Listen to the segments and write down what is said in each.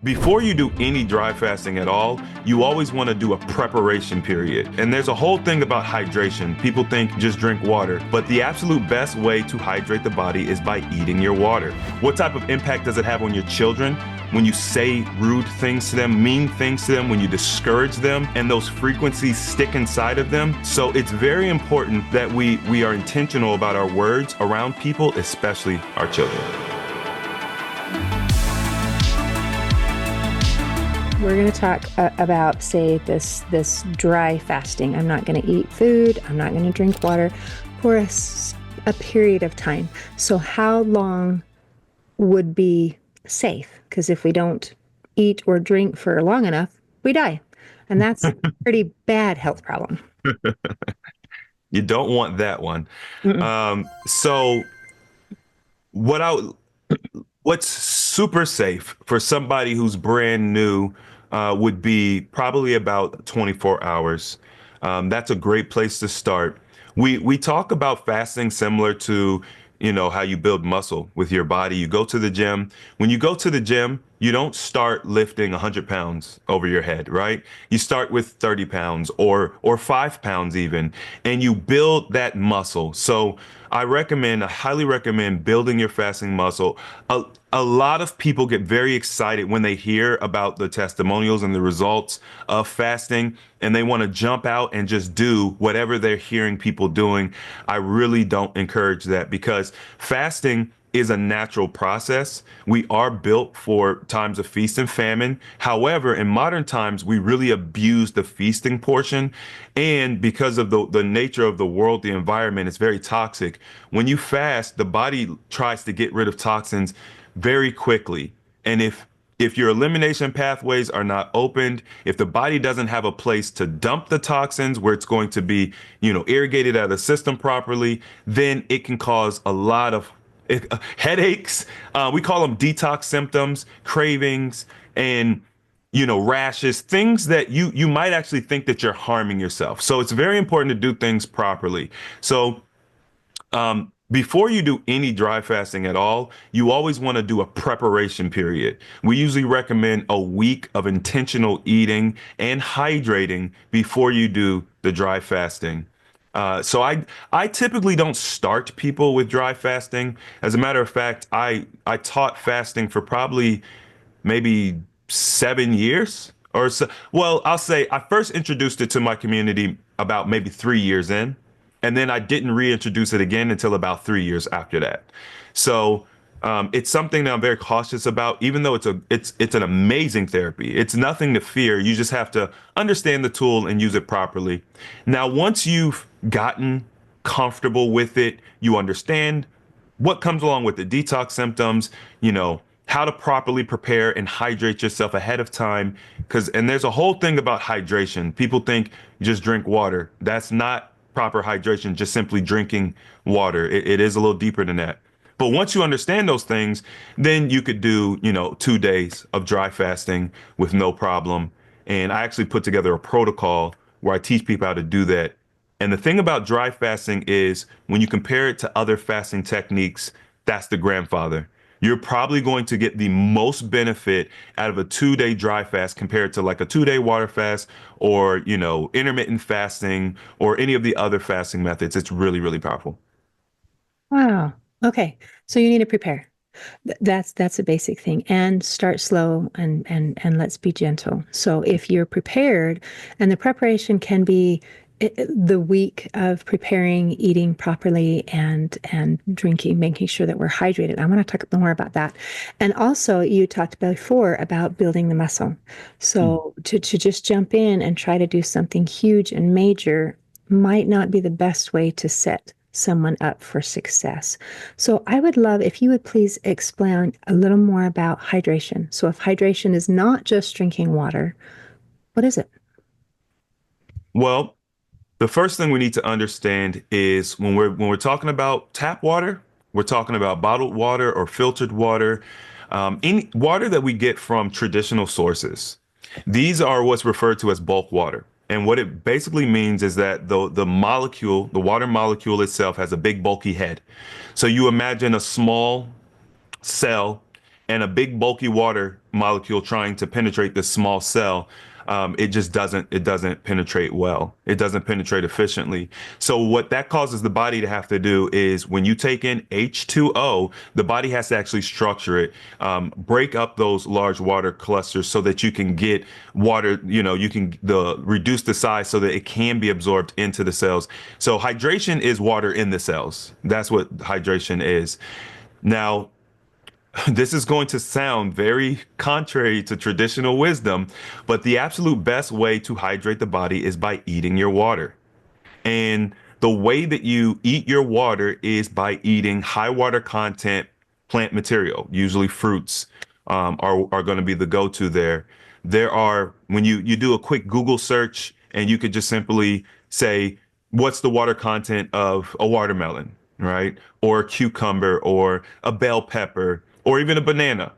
Before you do any dry fasting at all, you always want to do a preparation period. And there's a whole thing about hydration. People think just drink water, but the absolute best way to hydrate the body is by eating your water. What type of impact does it have on your children? When you say rude things to them, mean things to them, when you discourage them, and those frequencies stick inside of them. So it's very important that we are intentional about our words around people, especially our children. We're going to talk about, say, this dry fasting. I'm not going to eat food. I'm not going to drink water for a period of time. So how long would be safe? Because if we don't eat or drink for long enough, we die. And that's a pretty bad health problem. You don't want that one. So what's super safe for somebody who's brand new would be probably about 24 hours. That's a great place to start. We talk about fasting similar to, how you build muscle with your body. You go to the gym. When you go to the gym, you don't start lifting 100 pounds over your head, right? You start with 30 pounds or 5 pounds even, and you build that muscle. So I highly recommend building your fasting muscle. A lot of people get very excited when they hear about the testimonials and the results of fasting, and they want to jump out and just do whatever they're hearing people doing. I really don't encourage that, because fasting is a natural process. We are built for times of feast and famine. However, in modern times, we really abuse the feasting portion. And because of the nature of the world, the environment, it's very toxic. When you fast, the body tries to get rid of toxins very quickly. And if your elimination pathways are not opened, if the body doesn't have a place to dump the toxins where it's going to be, irrigated out of the system properly, then it can cause a lot of headaches. We call them detox symptoms, cravings, and rashes, things that you might actually think that you're harming yourself. So it's very important to do things properly. So before you do any dry fasting at all, you always want to do a preparation period. We usually recommend a week of intentional eating and hydrating before you do the dry fasting. So I typically don't start people with dry fasting. As a matter of fact, I taught fasting for probably maybe 7 years or so. Well, I'll say I first introduced it to my community about maybe 3 years in, and then I didn't reintroduce it again until about 3 years after that. So it's something that I'm very cautious about, even though it's an amazing therapy. It's nothing to fear. You just have to understand the tool and use it properly. Now, once you've gotten comfortable with it, you understand what comes along with the detox symptoms, how to properly prepare and hydrate yourself ahead of time. And there's a whole thing about hydration. People think just drink water. That's not proper hydration, just simply drinking water. It is a little deeper than that. But once you understand those things, then you could do, 2 days of dry fasting with no problem. And I actually put together a protocol where I teach people how to do that. And the thing about dry fasting is when you compare it to other fasting techniques, that's the grandfather. You're probably going to get the most benefit out of a 2-day dry fast compared to like a 2-day water fast or, intermittent fasting or any of the other fasting methods. It's really, really powerful. Wow. Okay. So you need to prepare. That's a basic thing. And start slow and let's be gentle. So if you're prepared, and the preparation can be the week of preparing, eating properly, and drinking, making sure that we're hydrated. I want to talk more about that. And also, you talked before about building the muscle. So to just jump in and try to do something huge and major might not be the best way to set someone up for success. So I would love if you would please explain a little more about hydration. So if hydration is not just drinking water, what is it? Well, the first thing we need to understand is when we're talking about tap water, we're talking about bottled water or filtered water, any water that we get from traditional sources. These are what's referred to as bulk water. And what it basically means is that the water molecule itself has a big bulky head. So you imagine a small cell and a big bulky water molecule trying to penetrate this small cell, it just doesn't penetrate well. It doesn't penetrate efficiently. So what that causes the body to have to do is when you take in H2O, the body has to actually structure it, break up those large water clusters so that you can get water, you can reduce the size so that it can be absorbed into the cells. So hydration is water in the cells. That's what hydration is. Now, this is going to sound very contrary to traditional wisdom, but the absolute best way to hydrate the body is by eating your water. And the way that you eat your water is by eating high water content plant material, usually fruits, are going to be the go-to there. There are, when you do a quick Google search and you could just simply say, what's the water content of a watermelon, right? Or a cucumber or a bell pepper or even a banana,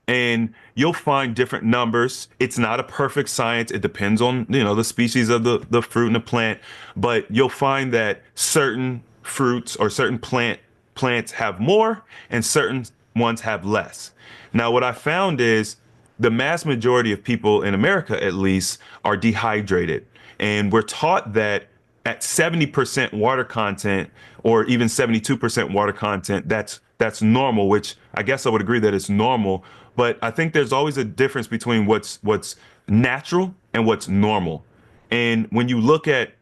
and you'll find different numbers. It's not a perfect science. It depends on, the species of the fruit and the plant, but you'll find that certain fruits or certain plants have more and certain ones have less. Now, what I found is the mass majority of people in America, at least, are dehydrated. And we're taught that at 70% water content or even 72% water content, that's normal, which I guess I would agree that it's normal. But I think there's always a difference between what's natural and what's normal. And when you look at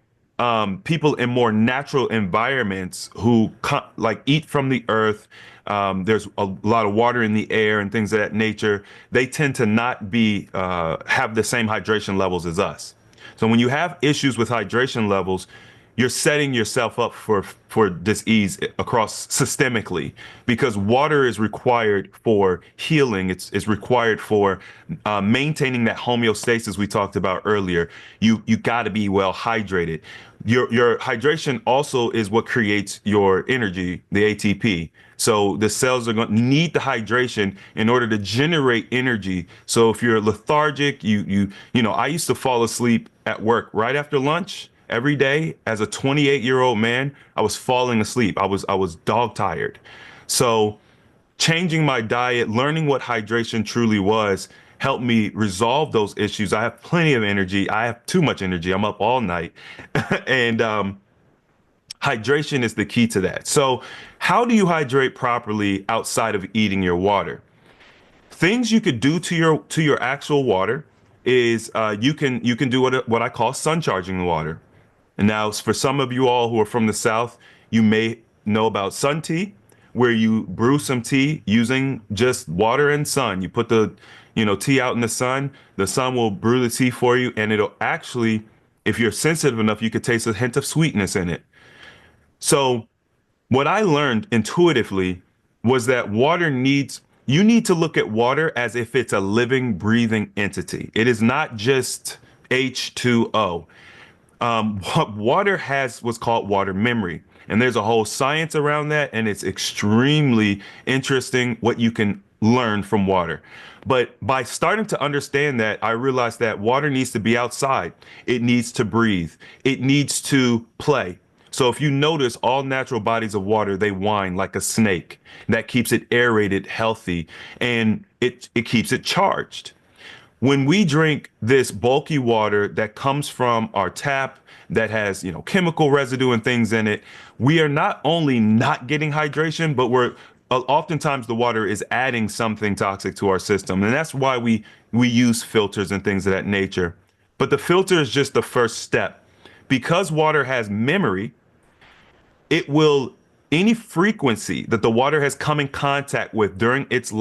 people in more natural environments who like eat from the earth, there's a lot of water in the air and things of that nature. They tend to not be have the same hydration levels as us. So when you have issues with hydration levels, you're setting yourself up for disease across systemically, because water is required for healing. It's required for maintaining that homeostasis we talked about earlier. You got to be well hydrated. Your hydration also is what creates your energy, the ATP. So the cells are going to need the hydration in order to generate energy. So if you're lethargic, I used to fall asleep at work right after lunch every day. As a 28-year-old man, I was falling asleep. I was dog tired. So changing my diet, learning what hydration truly was, helped me resolve those issues. I have plenty of energy. I have too much energy. I'm up all night. and hydration is the key to that. So how do you hydrate properly outside of eating your water? Things you could do to your actual water is you can do what I call sun charging the water. And now, for some of you all who are from the South, you may know about sun tea, where you brew some tea using just water and sun. You put the, tea out in the sun will brew the tea for you, and it'll actually, if you're sensitive enough, you could taste a hint of sweetness in it. So what I learned intuitively was that you need to look at water as if it's a living, breathing entity. It is not just H2O. Water has what's called water memory. And there's a whole science around that. And it's extremely interesting what you can learn from water. But by starting to understand that, I realized that water needs to be outside. It needs to breathe. It needs to play. So if you notice, all natural bodies of water, they whine like a snake. That keeps it aerated, healthy, and it keeps it charged. When we drink this bulky water that comes from our tap that has, chemical residue and things in it, we are not only not getting hydration, but we're oftentimes the water is adding something toxic to our system. And that's why we use filters and things of that nature. But the filter is just the first step. Because water has memory, it will any frequency that the water has come in contact with during its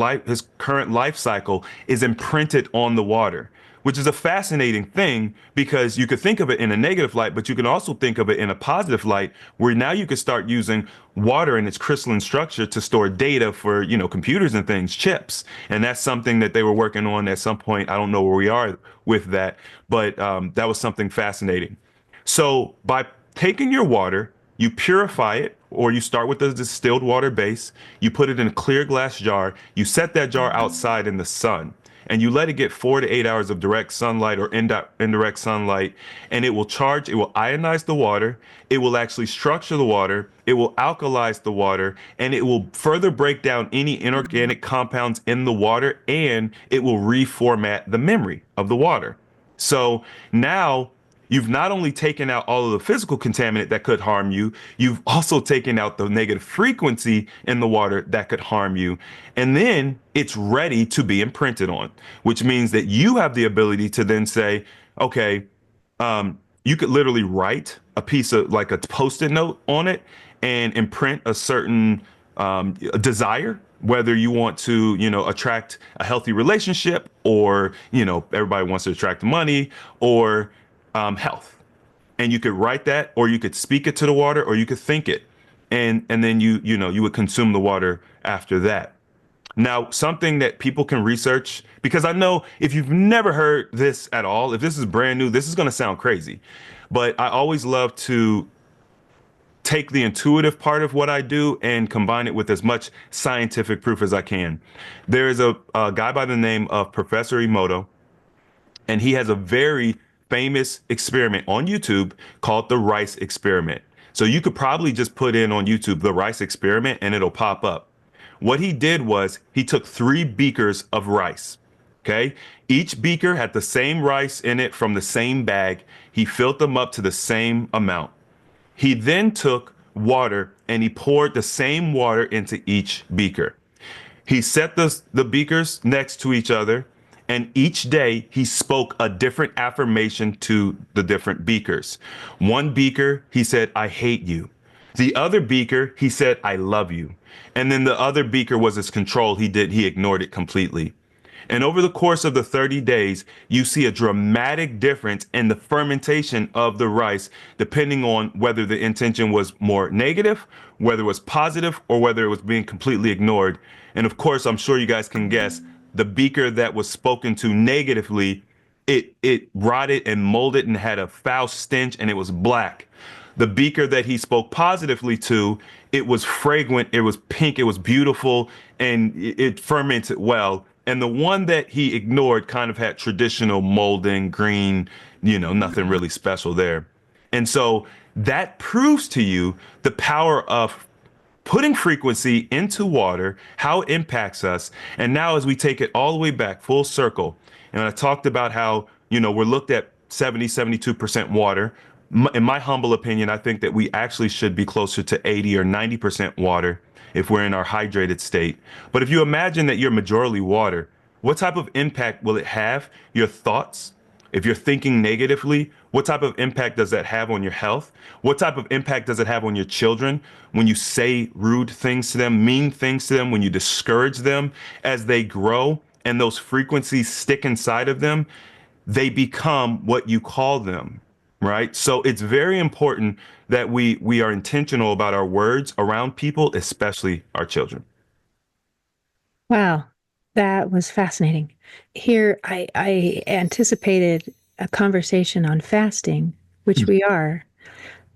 current life cycle is imprinted on the water, which is a fascinating thing because you could think of it in a negative light, but you can also think of it in a positive light, where now you could start using water and its crystalline structure to store data for, computers and things, chips. And that's something that they were working on at some point. I don't know where we are with that, but that was something fascinating. So by taking your water, you purify it, or you start with the distilled water base. You put it in a clear glass jar. You set that jar outside in the sun. and you let it get 4 to 8 hours of direct sunlight or indirect sunlight, and it will charge, it will ionize the water, it will actually structure the water, it will alkalize the water, and it will further break down any inorganic compounds in the water, and it will reformat the memory of the water. So now you've not only taken out all of the physical contaminant that could harm you, you've also taken out the negative frequency in the water that could harm you. And then it's ready to be imprinted on, which means that you have the ability to then say, okay, you could literally write a piece of like a post-it note on it and imprint a certain desire, whether you want to, attract a healthy relationship, or, everybody wants to attract money, or health. And you could write that, or you could speak it to the water, or you could think it. And then you would consume the water after that. Now, something that people can research, because I know if you've never heard this at all, if this is brand new, this is going to sound crazy. But I always love to take the intuitive part of what I do and combine it with as much scientific proof as I can. There is a guy by the name of Professor Emoto, and he has a very famous experiment on YouTube called the rice experiment. So you could probably just put in on YouTube the rice experiment and it'll pop up. What he did was he took 3 beakers of rice. Okay. Each beaker had the same rice in it from the same bag. He filled them up to the same amount. He then took water and he poured the same water into each beaker. He set the beakers next to each other, and each day he spoke a different affirmation to the different beakers. One beaker, he said, I hate you. The other beaker, he said, I love you. And then the other beaker was his control. He ignored it completely. And over the course of the 30 days, you see a dramatic difference in the fermentation of the rice, depending on whether the intention was more negative, whether it was positive, or whether it was being completely ignored. And of course, I'm sure you guys can guess the beaker that was spoken to negatively, it rotted and molded and had a foul stench, and it was black. The beaker that he spoke positively to, it was fragrant, it was pink, it was beautiful, and it fermented well. And the one that he ignored kind of had traditional molding, green, nothing really special there. And so that proves to you the power of putting frequency into water, how it impacts us. And now, as we take it all the way back full circle, and I talked about how, we're looked at 72% water. In my humble opinion, I think that we actually should be closer to 80 or 90% water if we're in our hydrated state. But if you imagine that you're majorly water, what type of impact will it have? Your thoughts? If you're thinking negatively, what type of impact does that have on your health? What type of impact does it have on your children when you say rude things to them, mean things to them, when you discourage them as they grow and those frequencies stick inside of them? They become what you call them, right? So it's very important that we are intentional about our words around people, especially our children. Wow, that was fascinating. Here, I anticipated a conversation on fasting, which we are,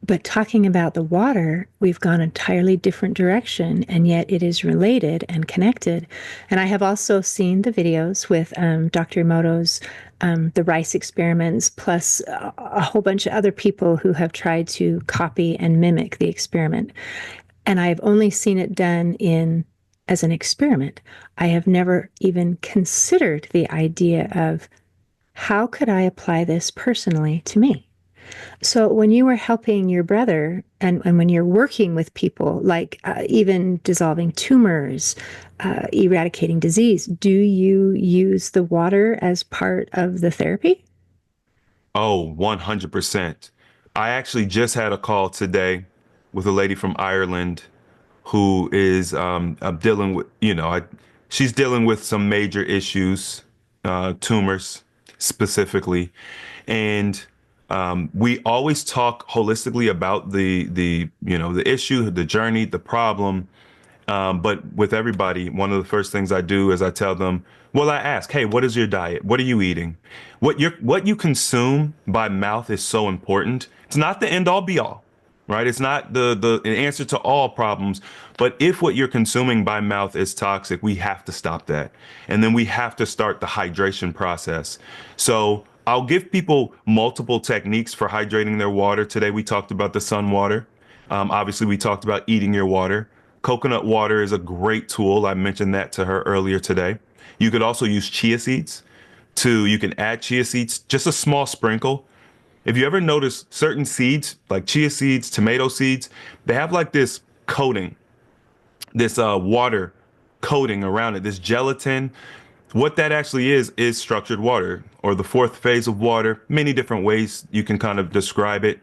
but talking about the water, we've gone an entirely different direction, and yet it is related and connected. And I have also seen the videos with Dr. Emoto's the rice experiments, plus a whole bunch of other people who have tried to copy and mimic the experiment. And I've only seen it done in as an experiment. I have never even considered the idea of how could I apply this personally to me? So when you were helping your brother and when you're working with people, like even dissolving tumors, eradicating disease, do you use the water as part of the therapy? Oh, 100%. I actually just had a call today with a lady from Ireland who is dealing with, she's dealing with some major issues, tumors specifically. And we always talk holistically about the issue, the journey, the problem. But with everybody, one of the first things I do is I tell them, well, I ask, hey, what is your diet? What are you eating? What you consume by mouth is so important. It's not the end all be all. right? It's not the answer to all problems, but if what you're consuming by mouth is toxic, we have to stop that. And then we have to start the hydration process. So I'll give people multiple techniques for hydrating their water. Today we talked about the sun water. Obviously, we talked about eating your water. Coconut water is a great tool. I mentioned that to her earlier today. You could also use chia seeds. You can add chia seeds, just a small sprinkle. If you ever notice certain seeds, like chia seeds, tomato seeds, they have like this coating, this water coating around it, this gelatin. What that actually is structured water, or the fourth phase of water. Many different ways you can kind of describe it.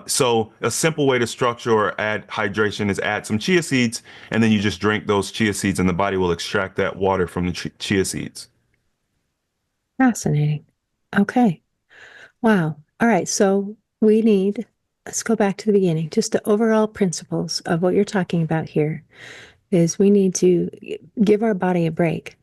So a simple way to structure or add hydration is add some chia seeds, and then you just drink those chia seeds, and the body will extract that water from the chia seeds. Fascinating. Okay. Wow. All right. So let's go back to the beginning. Just the overall principles of what you're talking about here is we need to give our body a break.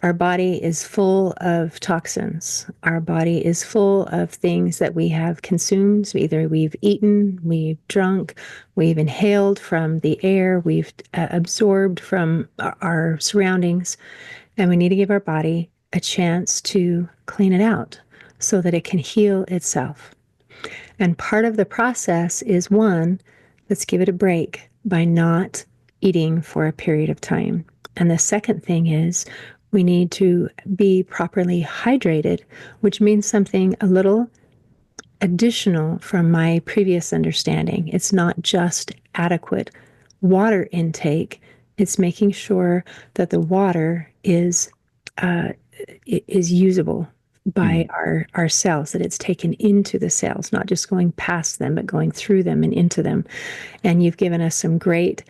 Our body is full of toxins. Our body is full of things that we have consumed. Either we've eaten, we've drunk, we've inhaled from the air, we've absorbed from our surroundings. And we need to give our body a chance to clean it out so that it can heal itself. And part of the process is one, let's give it a break by not eating for a period of time. And the second thing is we need to be properly hydrated, which means something a little additional from my previous understanding. It's not just adequate water intake, it's making sure that the water is usable by Mm. our cells, that it's taken into the cells, not just going past them, but going through them and into them. And you've given us some great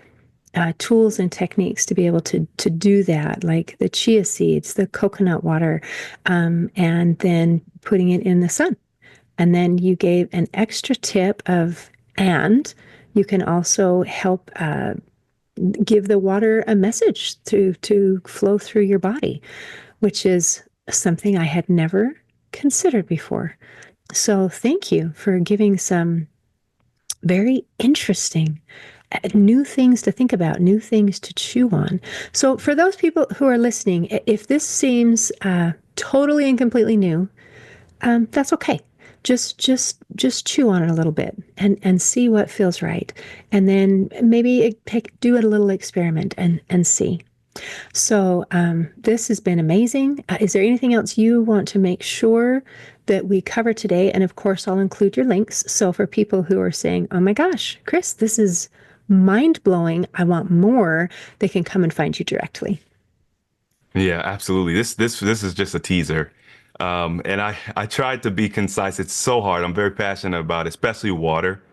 tools and techniques to be able to do that, like the chia seeds, the coconut water, and then putting it in the sun. And then you gave an extra tip and you can also help give the water a message to flow through your body, which is something I had never considered before. So thank you for giving some very interesting new things to think about, new things to chew on. So for those people who are listening, if this seems totally and completely new, that's okay. Just chew on it a little bit and see what feels right, and then maybe do a little experiment and see. So this has been amazing. Is there anything else you want to make sure that we cover today? And of course, I'll include your links. So for people who are saying, "Oh my gosh, Chris, this is mind blowing. I want more," they can come and find you directly. Yeah, absolutely. This is just a teaser. And I tried to be concise. It's so hard. I'm very passionate about it, especially water.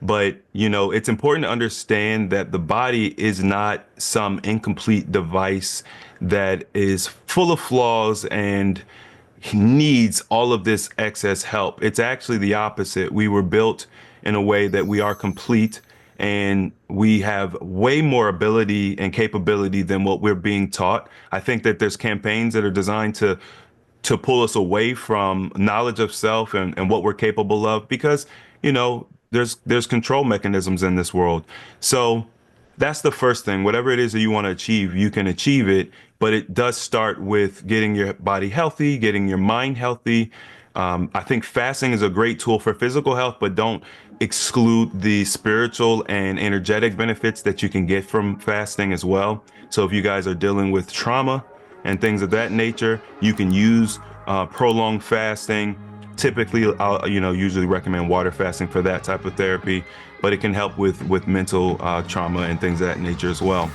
But, it's important to understand that the body is not some incomplete device that is full of flaws and needs all of this excess help. It's actually the opposite. We were built in a way that we are complete, and we have way more ability and capability than what we're being taught. I think that there's campaigns that are designed to pull us away from knowledge of self and what we're capable of, because there's control mechanisms in this world. So that's the first thing. Whatever it is that you want to achieve, you can achieve it, but it does start with getting your body healthy, getting your mind healthy. I think fasting is a great tool for physical health, but don't exclude the spiritual and energetic benefits that you can get from fasting as well. So if you guys are dealing with trauma and things of that nature, you can use prolonged fasting. Typically, I'll usually recommend water fasting for that type of therapy, but it can help with mental trauma and things of that nature as well.